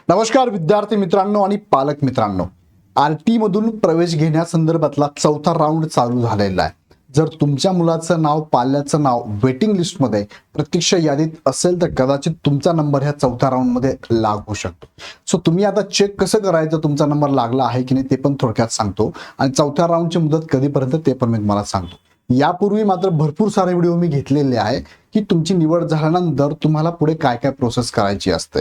नमस्कार विद्यार्थी मित्रांनो आणि पालक मित्रांनो, आरटी मधून प्रवेश घेण्यासंदर्भातला चौथा राऊंड चालू झालेला आहे. जर तुमच्या मुलाचं नाव, पाल्याचं नाव वेटिंग लिस्टमध्ये प्रतीक्षा यादीत असेल तर कदाचित तुमचा नंबर ह्या चौथ्या राऊंड मध्ये लागू शकतो. सो तुम्ही आता चेक कसं करायचं तुमचा नंबर लागला आहे की नाही ते पण थोडक्यात सांगतो आणि चौथ्या राऊंडची मुदत कधीपर्यंत ते पण मी तुम्हाला सांगतो. यापूर्वी मात्र भरपूर सारे व्हिडिओ मी घेतलेले आहे की तुमची निवड झाल्यानंतर तुम्हाला पुढे काय काय प्रोसेस करायची असते.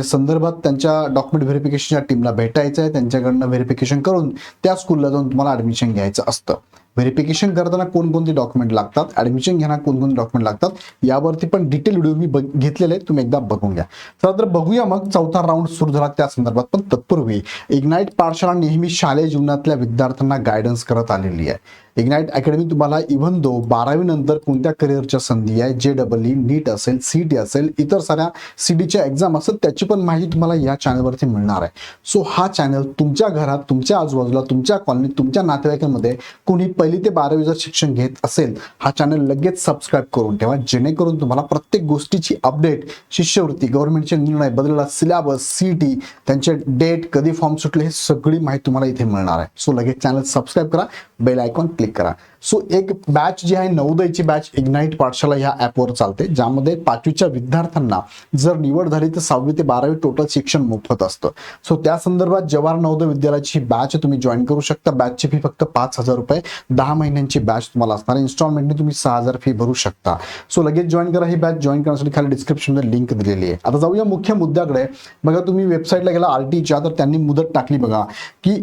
संदर्भात त्यांच्या डॉक्युमेंट व्हेरिफिकेशनच्या टीमला भेटायचं आहे, त्यांच्याकडनं व्हेरिफिकेशन करून त्या स्कूलला जाऊन तुम्हाला ऍडमिशन घ्यायचं असतं. व्हेरिफिकेशन करताना कोणकोणते डॉक्युमेंट लागतात, ऍडमिशन घेताना कोणकोणते डॉक्युमेंट लागतात यावरती पण डिटेल व्हिडिओ मी घेतलेले, तुम्ही एकदा बघून घ्या. चला तर बघूया मग चौथा राऊंड सुरू झाला त्या संदर्भात. पण तत्पूर्वी इग्नाइट पाठशाळा नेहमी शालेय जीवनातल्या विद्यार्थ्यांना गायडन्स करत आलेली आहे. इग्नाइट अकॅडमी तुम्हाला इव्हन दो 12वी नंतर कोणत्या करिअरच्या संधी आहे, JEE, नीट असेल, CET असेल, इतर साऱ्या CDच्या एक्झाम असेल त्याची पण माहिती तुम्हाला या चॅनलवरती मिळणार आहे. सो हा चॅनल तुमच्या घरात, तुमच्या आजूबाजूला, तुमच्या कॉलनीत, तुमच्या नातेवाईकांमध्ये कोणी 1ली ते 12वी जर शिक्षण घेत असेल हा चॅनल लगेच सबस्क्राईब करून ठेवा, जेणेकरून तुम्हाला प्रत्येक गोष्टीची अपडेट, शिष्यवृत्ती, गव्हर्नमेंटचे निर्णय, बदललेला सिलेबस, CET, त्यांचे डेट, कधी फॉर्म सुटले, हे सगळी माहिती तुम्हाला इथे मिळणार आहे. सो लगेच चॅनल सबस्क्राईब करा, बेल आयकॉन क्लिक करा. सो एक बॅच जी आहे नवोदयची बॅच इग्नाइट पाठशाला ह्या ॲपवर चालते, ज्यामध्ये 5वीच्या विद्यार्थ्यांना जर निवड झाली तर 6वी ते 12वी टोटल शिक्षण मोफत असतं. सो त्या संदर्भात जवाहर नवोदय विद्यालयाची बॅच तुम्ही जॉईन करू शकता. बॅचची फी फक्त 5,000 रुपये, 10 महिन्यांची बॅच तुम्हाला असणार. इन्स्टॉलमेंटने तुम्ही 6,000 फी भरू शकता. सो लगेच जॉईन करा. ही बॅच जॉईन करण्यासाठी खाली डिस्क्रिप्शनमध्ये लिंक दिलेली आहे. आता जाऊया मुख्य मुद्द्याकडे. बघा तुम्ही वेबसाईटला गेला आरटीच्या, तर त्यांनी मुदत टाकली बघा की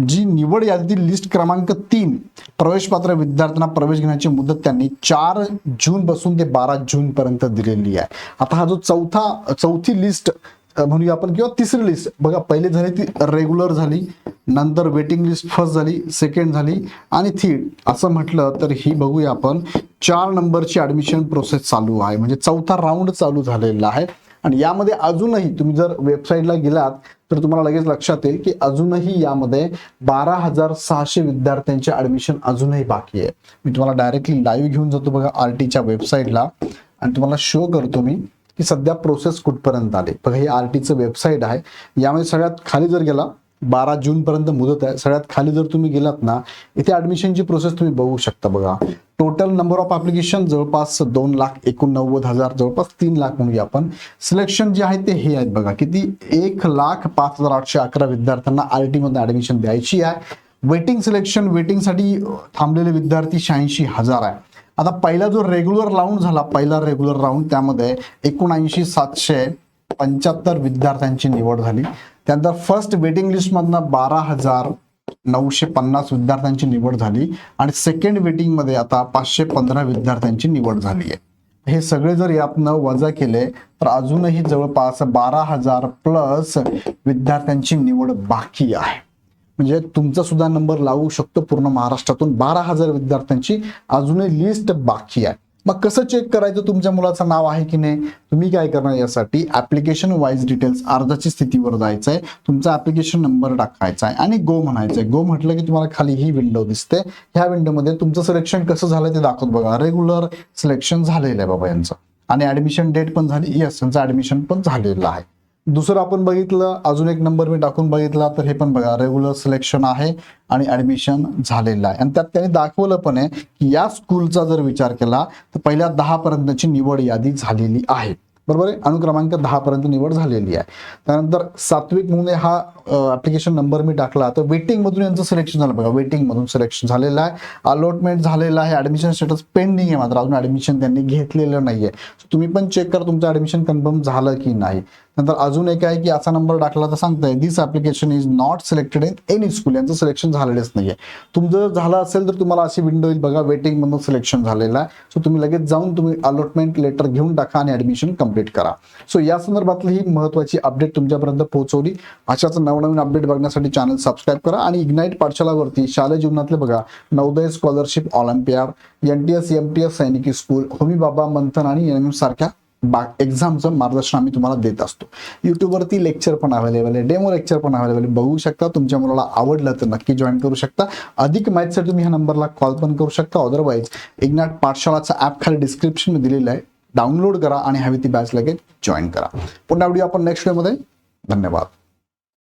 जी निवड यादीतील लिस्ट क्रमांक 3 प्रवेशपात्र विद्यार्थ्यांना प्रवेश घेण्याची मुदत त्यांनी 4 जून पासून ते 12 जून पर्यंत दिलेली आहे. आता हा जो चौथी लिस्ट म्हणूया आपण किंवा तिसरी लिस्ट बघा, पहिले झाली ती रेग्युलर झाली, नंतर वेटिंग लिस्ट फर्स्ट झाली, सेकंड झाली आणि थर्ड असं म्हटलं तर ही बघूया आपण 4 नंबरची ऍडमिशन प्रोसेस चालू आहे. म्हणजे चौथा राऊंड चालू झालेला आहे. आणि यामध्ये अजूनही तुम्ही जर वेबसाईटला गेलात तर तुम्हाला लगेच लक्षात येईल की अजूनही यामध्ये 12,600 विद्यार्थ्यांचे ऍडमिशन अजूनही बाकी आहे. मी तुम्हाला डायरेक्टली लाईव्ह घेऊन जातो बघा आरटीच्या वेबसाईटला आणि तुम्हाला शो करतो मी की सध्या प्रोसेस कुठपर्यंत आले. बघा हे आरटीचं वेबसाईट आहे. यामध्ये सगळ्यात खाली जर गेला 12 जून पर्यंत मुदत आहे. सगळ्यात खाली जर तुम्ही गेलात ना, इथे ऍडमिशनची प्रोसेस तुम्ही बघू शकता. बघा टोटल नंबर ऑफ ऍप्लिकेशन जवळपास 2,89,000, जवळपास 3 लाख म्हणूया आपण. सिलेक्शन जे आहे ते हे आहेत बघा, किती 1,05,811 विद्यार्थ्यांना आरटी मध्ये ऍडमिशन द्यायची आहे. वेटिंग सिलेक्शन, वेटिंगसाठी थांबलेले विद्यार्थी 86,000 आहे. आता पहिला जो रेग्युलर राऊंड झाला, पहिला रेग्युलर राऊंड, त्यामध्ये 79,775 विद्यार्थ्यांची निवड झाली. त्यानंतर फर्स्ट वेटिंग लिस्ट मधनं 12,950 विद्यार्थ्यांची निवड झाली आणि सेकंड वेटिंग मध्ये आता 515 विद्यार्थ्यांची निवड झाली आहे. हे सगळे जर यातनं वजा केले तर अजूनही जवळपास 12,000 प्लस विद्यार्थ्यांची निवड बाकी आहे. म्हणजे तुमचा सुद्धा नंबर लागू शकतो. पूर्ण महाराष्ट्रातून 12,000 विद्यार्थ्यांची अजूनही लिस्ट बाकी आहे. मग कसं चेक करायचं तुमच्या मुलाचं नाव आहे की नाही? तुम्ही काय करणार, यासाठी ऍप्लिकेशन वाईज डिटेल्स, अर्जाची स्थितीवर जायचं आहे, तुमचा ऍप्लिकेशन नंबर टाकायचा आहे आणि गो म्हणायचं आहे. गो म्हटलं की तुम्हाला खाली ही विंडो दिसते. ह्या विंडोमध्ये तुमचं सिलेक्शन कसं झालं ते दाखवत बघा. रेग्युलर सिलेक्शन झालेलं आहे बाबा यांचं आणि ऍडमिशन डेट पण झाली. येस, यांचं ऍडमिशन पण झालेलं आहे. दुसरं आपण बघितलं, अजून एक नंबर मी टाकून बघितला तर हे पण बघा रेग्युलर सिलेक्शन आहे आणि ऍडमिशन झालेलं आहे. आणि त्यात त्यांनी दाखवलं पण आहे की या स्कूलचा जर विचार केला तर पहिल्या 10 पर्यंतची निवड यादी झालेली आहे. बरोबर आहे, अनुक्रमांक 10 पर्यंत निवड झालेली आहे. त्यानंतर सात्विक म्हणून हा ऍप्लिकेशन नंबर मी टाकला तर वेटिंग मधून यांचं सिलेक्शन झालं बघा. वेटिंग मधून सिलेक्शन झालेलं आहे, अलॉटमेंट झालेलं आहे, ऍडमिशन स्टेटस पेंडिंग आहे, मात्र अजून ऍडमिशन त्यांनी घेतलेलं नाहीये. तुम्ही पण चेक करा तुमचं ऍडमिशन कन्फर्म झालं की नाही. नंतर अजून एक आहे की असा नंबर टाकला तर सांगताय this application is not selected in any school, यांचं सिलेक्शन झालेलंच नाहीये. तुमचं झालं असेल तर तुम्हाला अशी विंडो येईल बघा, वेटिंग मधून सिलेक्शन झालेलं आहे. सो तुम्ही लगेच जाऊन तुम्ही अलॉटमेंट लेटर घेऊन टाका आणि ऍडमिशन कंप्लीट करा. सो या संदर्भातली ही महत्वाची अपडेट तुमच्यापर्यंत पोहोचवली. अशाच नवनवीन अपडेट बघण्यासाठी चॅनल सबस्क्राईब करा आणि इग्नाइट पाठशालावरती शालेय जीवनातले बघा Navodaya scholarship, Olympiad, NTS, MTS, सैनिकी स्कूल, होमी बाबा, मंथन आणि NM सारख्या एक्झामचं मार्गदर्शन आम्ही तुम्हाला देत असतो. युट्यूबवरती लेक्चर पण अवेलेबल आहे, डेमो लेक्चर पण अवेलेबल आहे, बघू शकता. तुमच्या मुलाला आवडलं तर नक्की जॉईन करू शकता. अधिक माहितीसाठी तुम्ही ह्या नंबरला कॉल पण करू शकता. अदरवाईज इग्नाइट पाठशालाचा ॲप खाली डिस्क्रिप्शन मध्ये दिलेला आहे, डाउनलोड करा आणि हवी ती बॅच लगेच जॉईन करा. पुन्हा व्हिडिओ आपण नेक्स्ट व्हिडिओमध्ये धन्यवाद.